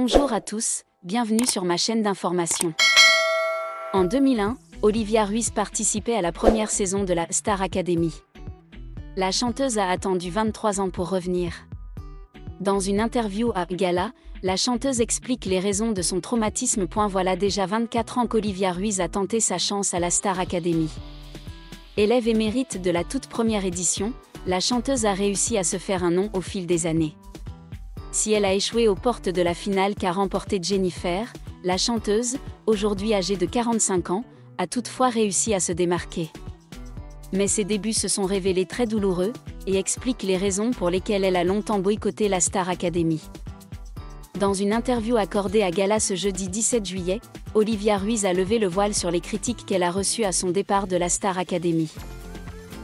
Bonjour à tous, bienvenue sur ma chaîne d'information. En 2001, Olivia Ruiz participait à la première saison de la Star Academy. La chanteuse a attendu 23 ans pour revenir. Dans une interview à Gala, la chanteuse explique les raisons de son traumatisme. Voilà déjà 24 ans qu'Olivia Ruiz a tenté sa chance à la Star Academy. Élève émérite de la toute première édition, la chanteuse a réussi à se faire un nom au fil des années. Si elle a échoué aux portes de la finale qu'a remporté Jennifer, la chanteuse, aujourd'hui âgée de 45 ans, a toutefois réussi à se démarquer. Mais ses débuts se sont révélés très douloureux, et explique les raisons pour lesquelles elle a longtemps boycotté la Star Academy. Dans une interview accordée à Gala ce jeudi 17 juillet, Olivia Ruiz a levé le voile sur les critiques qu'elle a reçues à son départ de la Star Academy.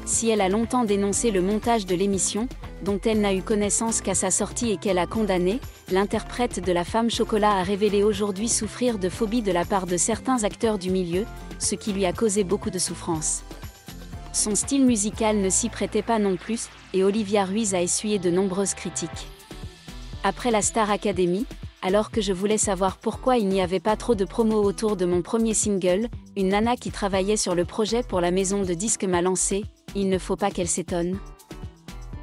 Si elle a longtemps dénoncé le montage de l'émission, dont elle n'a eu connaissance qu'à sa sortie et qu'elle a condamné, l'interprète de la femme chocolat a révélé aujourd'hui souffrir de phobie de la part de certains acteurs du milieu, ce qui lui a causé beaucoup de souffrance. Son style musical ne s'y prêtait pas non plus, et Olivia Ruiz a essuyé de nombreuses critiques. Après la Star Academy, alors que je voulais savoir pourquoi il n'y avait pas trop de promo autour de mon premier single, une nana qui travaillait sur le projet pour la maison de disques m'a lancé, il ne faut pas qu'elle s'étonne.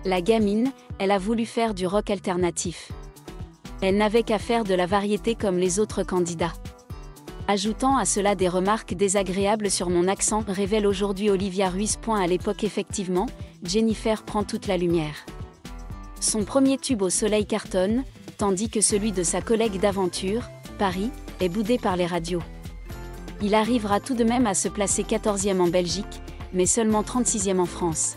La gamine, elle a voulu faire du rock alternatif. Elle n'avait qu'à faire de la variété comme les autres candidats. Ajoutant à cela des remarques désagréables sur mon accent, révèle aujourd'hui Olivia Ruiz. À l'époque effectivement, Jennifer prend toute la lumière. Son premier tube au soleil cartonne, tandis que celui de sa collègue d'aventure, Paris, est boudé par les radios. Il arrivera tout de même à se placer 14e en Belgique, mais seulement 36e en France.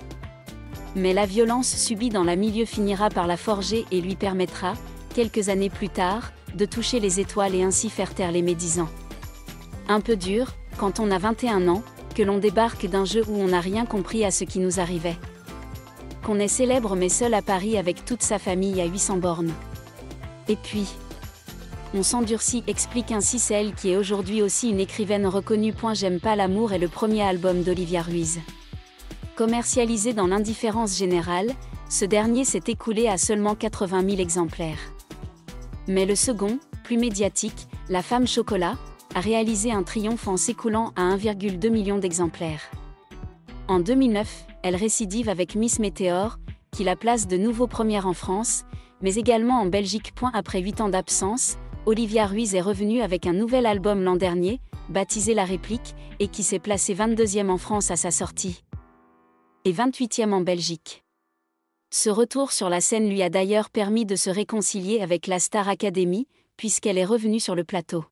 Mais la violence subie dans le milieu finira par la forger et lui permettra, quelques années plus tard, de toucher les étoiles et ainsi faire taire les médisants. Un peu dur, quand on a 21 ans, que l'on débarque d'un jeu où on n'a rien compris à ce qui nous arrivait. Qu'on est célèbre mais seul à Paris avec toute sa famille à 800 bornes. Et puis, on s'endurcit, explique ainsi celle qui est aujourd'hui aussi une écrivaine reconnue. J'aime pas l'amour est le premier album d'Olivia Ruiz. Commercialisé dans l'indifférence générale, ce dernier s'est écoulé à seulement 80 000 exemplaires. Mais le second, plus médiatique, La femme chocolat, a réalisé un triomphe en s'écoulant à 1,2 million d'exemplaires. En 2009, elle récidive avec Miss Météor, qui la place de nouveau première en France, mais également en Belgique. Après 8 ans d'absence, Olivia Ruiz est revenue avec un nouvel album l'an dernier, baptisé La Réplique, et qui s'est placé 22e en France à sa sortie. Et 28e en Belgique. Ce retour sur la scène lui a d'ailleurs permis de se réconcilier avec la Star Academy, puisqu'elle est revenue sur le plateau.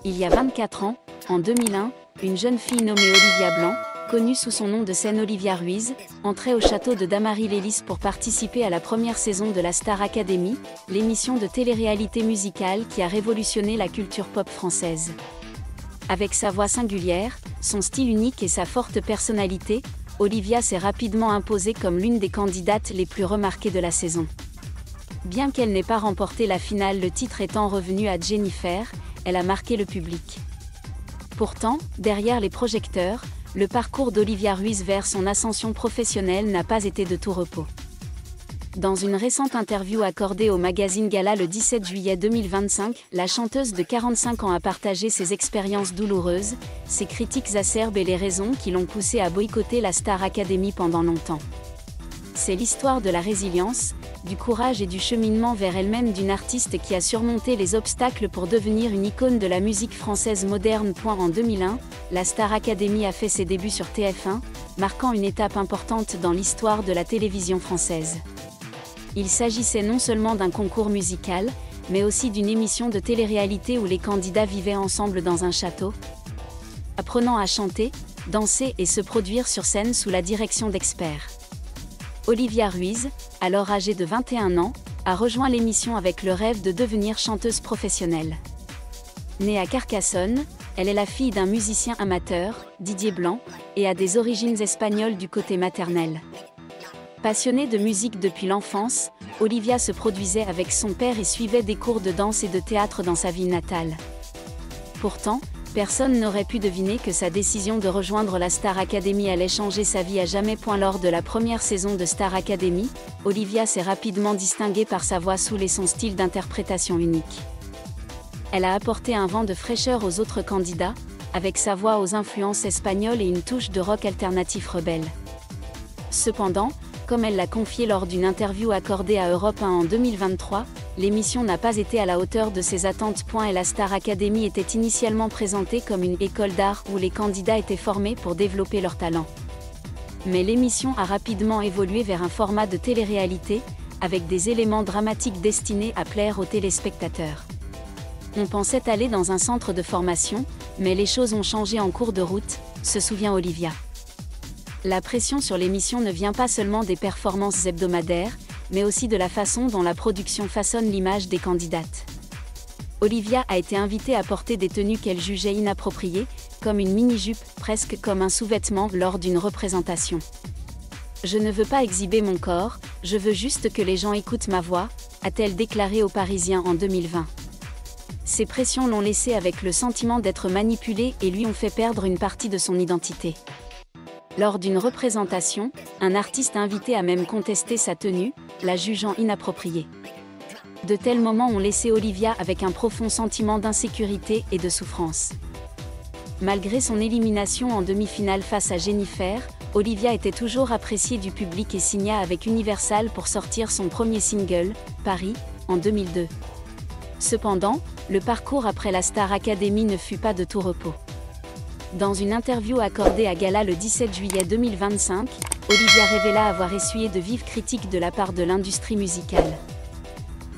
Il y a 24 ans, en 2001, une jeune fille nommée Olivia Blanc, connue sous son nom de scène Olivia Ruiz, entrait au château de Damary-Lélis pour participer à la première saison de la Star Academy, l'émission de télé-réalité musicale qui a révolutionné la culture pop française. Avec sa voix singulière, son style unique et sa forte personnalité, Olivia s'est rapidement imposée comme l'une des candidates les plus remarquées de la saison. Bien qu'elle n'ait pas remporté la finale, le titre étant revenu à Jennifer, elle a marqué le public. Pourtant, derrière les projecteurs, le parcours d'Olivia Ruiz vers son ascension professionnelle n'a pas été de tout repos. Dans une récente interview accordée au magazine Gala le 17 juillet 2025, la chanteuse de 45 ans a partagé ses expériences douloureuses, ses critiques acerbes et les raisons qui l'ont poussée à boycotter la Star Academy pendant longtemps. C'est l'histoire de la résilience, du courage et du cheminement vers elle-même d'une artiste qui a surmonté les obstacles pour devenir une icône de la musique française moderne. En 2001, la Star Academy a fait ses débuts sur TF1, marquant une étape importante dans l'histoire de la télévision française. Il s'agissait non seulement d'un concours musical, mais aussi d'une émission de télé-réalité où les candidats vivaient ensemble dans un château, apprenant à chanter, danser et se produire sur scène sous la direction d'experts. Olivia Ruiz, alors âgée de 21 ans, a rejoint l'émission avec le rêve de devenir chanteuse professionnelle. Née à Carcassonne, elle est la fille d'un musicien amateur, Didier Blanc, et a des origines espagnoles du côté maternel. Passionnée de musique depuis l'enfance, Olivia se produisait avec son père et suivait des cours de danse et de théâtre dans sa ville natale. Pourtant, Personne n'aurait pu deviner que sa décision de rejoindre la Star Academy allait changer sa vie à jamais. Lors de la première saison de Star Academy, Olivia s'est rapidement distinguée par sa voix soul et son style d'interprétation unique. Elle a apporté un vent de fraîcheur aux autres candidats, avec sa voix aux influences espagnoles et une touche de rock alternatif rebelle. Cependant, comme elle l'a confié lors d'une interview accordée à Europe 1 en 2023, l'émission n'a pas été à la hauteur de ses attentes. Et la Star Academy était initialement présentée comme une école d'art où les candidats étaient formés pour développer leur talent. Mais l'émission a rapidement évolué vers un format de télé-réalité, avec des éléments dramatiques destinés à plaire aux téléspectateurs. On pensait aller dans un centre de formation, mais les choses ont changé en cours de route, se souvient Olivia. La pression sur l'émission ne vient pas seulement des performances hebdomadaires, mais aussi de la façon dont la production façonne l'image des candidates. Olivia a été invitée à porter des tenues qu'elle jugeait inappropriées, comme une mini-jupe, presque comme un sous-vêtement lors d'une représentation. « Je ne veux pas exhiber mon corps, je veux juste que les gens écoutent ma voix », a-t-elle déclaré aux Parisiens en 2020. Ces pressions l'ont laissée avec le sentiment d'être manipulée et lui ont fait perdre une partie de son identité. Lors d'une représentation, un artiste invité a même contesté sa tenue, la jugeant inappropriée. De tels moments ont laissé Olivia avec un profond sentiment d'insécurité et de souffrance. Malgré son élimination en demi-finale face à Jennifer, Olivia était toujours appréciée du public et signa avec Universal pour sortir son premier single, Paris, en 2002. Cependant, le parcours après la Star Academy ne fut pas de tout repos. Dans une interview accordée à Gala le 17 juillet 2025, Olivia révéla avoir essuyé de vives critiques de la part de l'industrie musicale.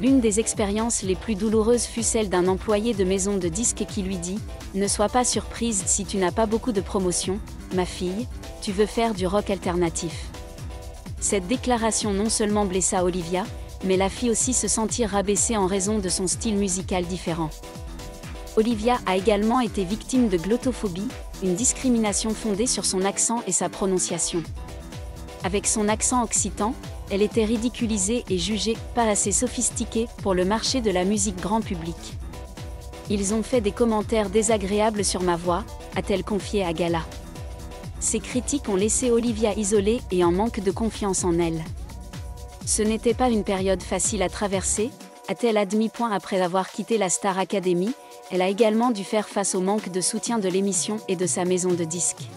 L'une des expériences les plus douloureuses fut celle d'un employé de maison de disques qui lui dit « Ne sois pas surprise si tu n'as pas beaucoup de promotion, ma fille, tu veux faire du rock alternatif. » Cette déclaration non seulement blessa Olivia, mais la fit aussi se sentir rabaissée en raison de son style musical différent. Olivia a également été victime de glottophobie, une discrimination fondée sur son accent et sa prononciation. Avec son accent occitan, elle était ridiculisée et jugée pas assez sophistiquée pour le marché de la musique grand public. Ils ont fait des commentaires désagréables sur ma voix, a-t-elle confié à Gala. Ces critiques ont laissé Olivia isolée et en manque de confiance en elle. Ce n'était pas une période facile à traverser, a-t-elle admis. Après avoir quitté la Star Academy, elle a également dû faire face au manque de soutien de l'émission et de sa maison de disques.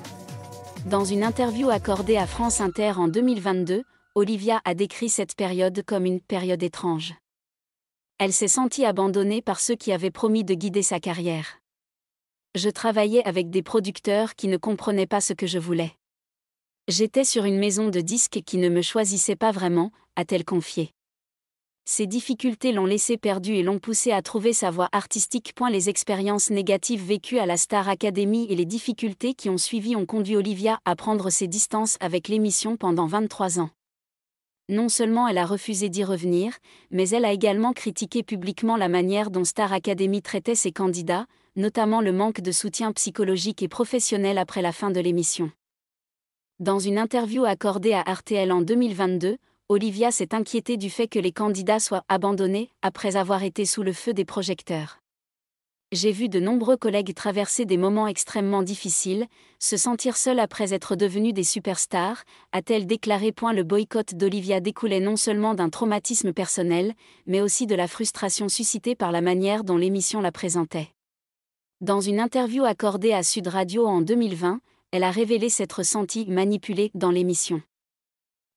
Dans une interview accordée à France Inter en 2022, Olivia a décrit cette période comme une période étrange. Elle s'est sentie abandonnée par ceux qui avaient promis de guider sa carrière. Je travaillais avec des producteurs qui ne comprenaient pas ce que je voulais. J'étais sur une maison de disques qui ne me choisissait pas vraiment, a-t-elle confié. Ces difficultés l'ont laissée perdue et l'ont poussée à trouver sa voie artistique. Les expériences négatives vécues à la Star Academy et les difficultés qui ont suivi ont conduit Olivia à prendre ses distances avec l'émission pendant 23 ans. Non seulement elle a refusé d'y revenir, mais elle a également critiqué publiquement la manière dont Star Academy traitait ses candidats, notamment le manque de soutien psychologique et professionnel après la fin de l'émission. Dans une interview accordée à RTL en 2022, Olivia s'est inquiétée du fait que les candidats soient abandonnés après avoir été sous le feu des projecteurs. J'ai vu de nombreux collègues traverser des moments extrêmement difficiles, se sentir seuls après être devenus des superstars, a-t-elle déclaré. Le boycott d'Olivia découlait non seulement d'un traumatisme personnel, mais aussi de la frustration suscitée par la manière dont l'émission la présentait. Dans une interview accordée à Sud Radio en 2020, elle a révélé s'être sentie manipulée dans l'émission.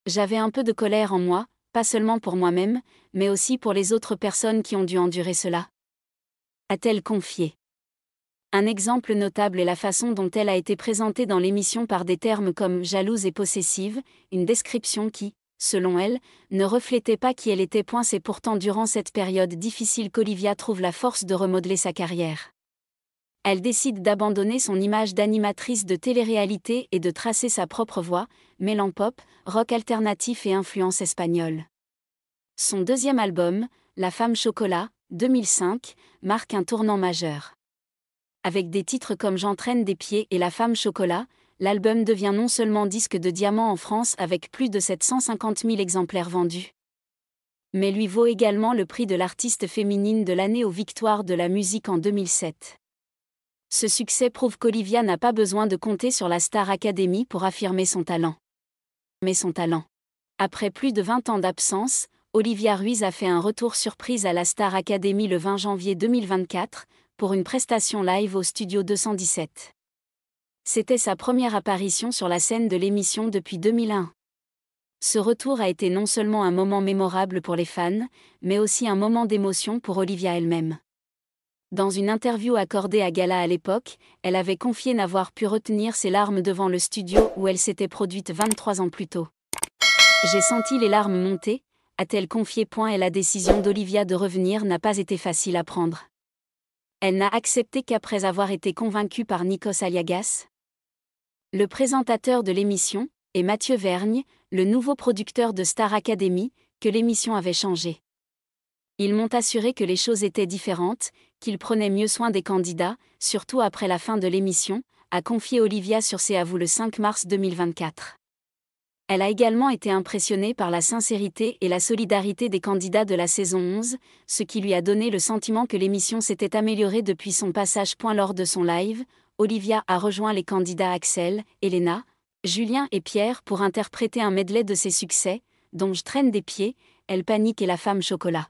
J'avais un peu de colère en moi, pas seulement pour moi-même, mais aussi pour les autres personnes qui ont dû endurer cela, a-t-elle confié. Un exemple notable est la façon dont elle a été présentée dans l'émission par des termes comme « jalouse et possessive », une description qui, selon elle, ne reflétait pas qui elle était. C'est pourtant durant cette période difficile qu'Olivia trouve la force de remodeler sa carrière. Elle décide d'abandonner son image d'animatrice de télé-réalité et de tracer sa propre voie, mêlant pop, rock alternatif et influence espagnole. Son deuxième album, La Femme Chocolat, 2005, marque un tournant majeur. Avec des titres comme J'entraîne des pieds et La Femme Chocolat, l'album devient non seulement disque de diamant en France avec plus de 750 000 exemplaires vendus, mais lui vaut également le prix de l'artiste féminine de l'année aux Victoires de la musique en 2007. Ce succès prouve qu'Olivia n'a pas besoin de compter sur la Star Academy pour affirmer son talent. Après plus de 20 ans d'absence, Olivia Ruiz a fait un retour surprise à la Star Academy le 20 janvier 2024, pour une prestation live au Studio 217. C'était sa première apparition sur la scène de l'émission depuis 2001. Ce retour a été non seulement un moment mémorable pour les fans, mais aussi un moment d'émotion pour Olivia elle-même. Dans une interview accordée à Gala à l'époque, elle avait confié n'avoir pu retenir ses larmes devant le studio où elle s'était produite 23 ans plus tôt. « J'ai senti les larmes monter », a-t-elle confié. Et la décision d'Olivia de revenir n'a pas été facile à prendre. Elle n'a accepté qu'après avoir été convaincue par Nikos Aliagas, le présentateur de l'émission, et Mathieu Vergne, le nouveau producteur de Star Academy, que l'émission avait changé. Ils m'ont assuré que les choses étaient différentes, qu'ils prenaient mieux soin des candidats, surtout après la fin de l'émission, a confié Olivia sur C'est à vous le 5 mars 2024. Elle a également été impressionnée par la sincérité et la solidarité des candidats de la saison 11, ce qui lui a donné le sentiment que l'émission s'était améliorée depuis son passage. Lors de son live, Olivia a rejoint les candidats Axel, Elena, Julien et Pierre pour interpréter un medley de ses succès, dont Je traîne des pieds, Elle panique et La femme chocolat.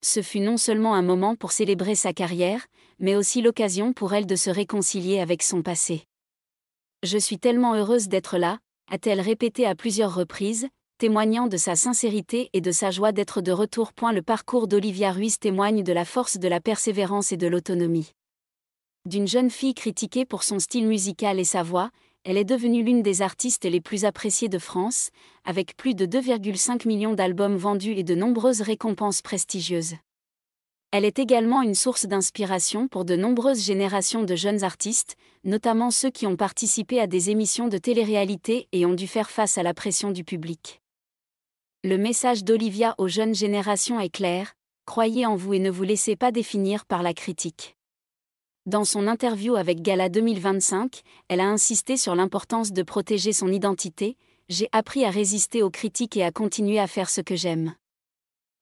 Ce fut non seulement un moment pour célébrer sa carrière, mais aussi l'occasion pour elle de se réconcilier avec son passé. « Je suis tellement heureuse d'être là », a-t-elle répété à plusieurs reprises, témoignant de sa sincérité et de sa joie d'être de retour. Le parcours d'Olivia Ruiz témoigne de la force de la persévérance et de l'autonomie. D'une jeune fille critiquée pour son style musical et sa voix, elle est devenue l'une des artistes les plus appréciées de France, avec plus de 2,5 millions d'albums vendus et de nombreuses récompenses prestigieuses. Elle est également une source d'inspiration pour de nombreuses générations de jeunes artistes, notamment ceux qui ont participé à des émissions de télé-réalité et ont dû faire face à la pression du public. Le message d'Olivia aux jeunes générations est clair: croyez en vous et ne vous laissez pas définir par la critique. Dans son interview avec Gala 2025, elle a insisté sur l'importance de protéger son identité. « J'ai appris à résister aux critiques et à continuer à faire ce que j'aime. »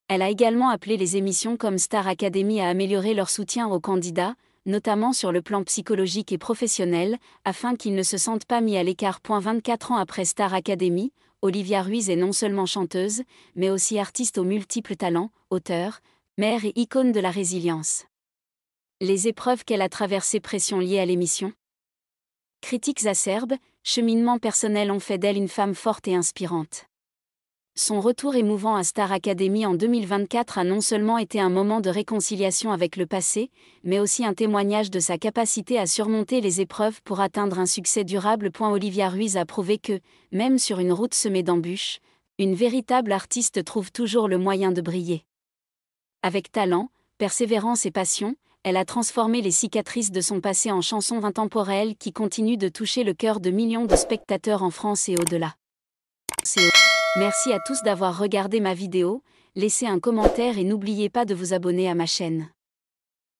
Elle a également appelé les émissions comme Star Academy à améliorer leur soutien aux candidats, notamment sur le plan psychologique et professionnel, afin qu'ils ne se sentent pas mis à l'écart. 24 ans après Star Academy, Olivia Ruiz est non seulement chanteuse, mais aussi artiste aux multiples talents, auteure, mère et icône de la résilience. Les épreuves qu'elle a traversées, pression liée à l'émission, critiques acerbes, cheminement personnel ont fait d'elle une femme forte et inspirante. Son retour émouvant à Star Academy en 2024 a non seulement été un moment de réconciliation avec le passé, mais aussi un témoignage de sa capacité à surmonter les épreuves pour atteindre un succès durable. Olivia Ruiz a prouvé que, même sur une route semée d'embûches, une véritable artiste trouve toujours le moyen de briller. Avec talent, persévérance et passion, elle a transformé les cicatrices de son passé en chansons intemporelles qui continuent de toucher le cœur de millions de spectateurs en France et au-delà. Merci à tous d'avoir regardé ma vidéo, laissez un commentaire et n'oubliez pas de vous abonner à ma chaîne.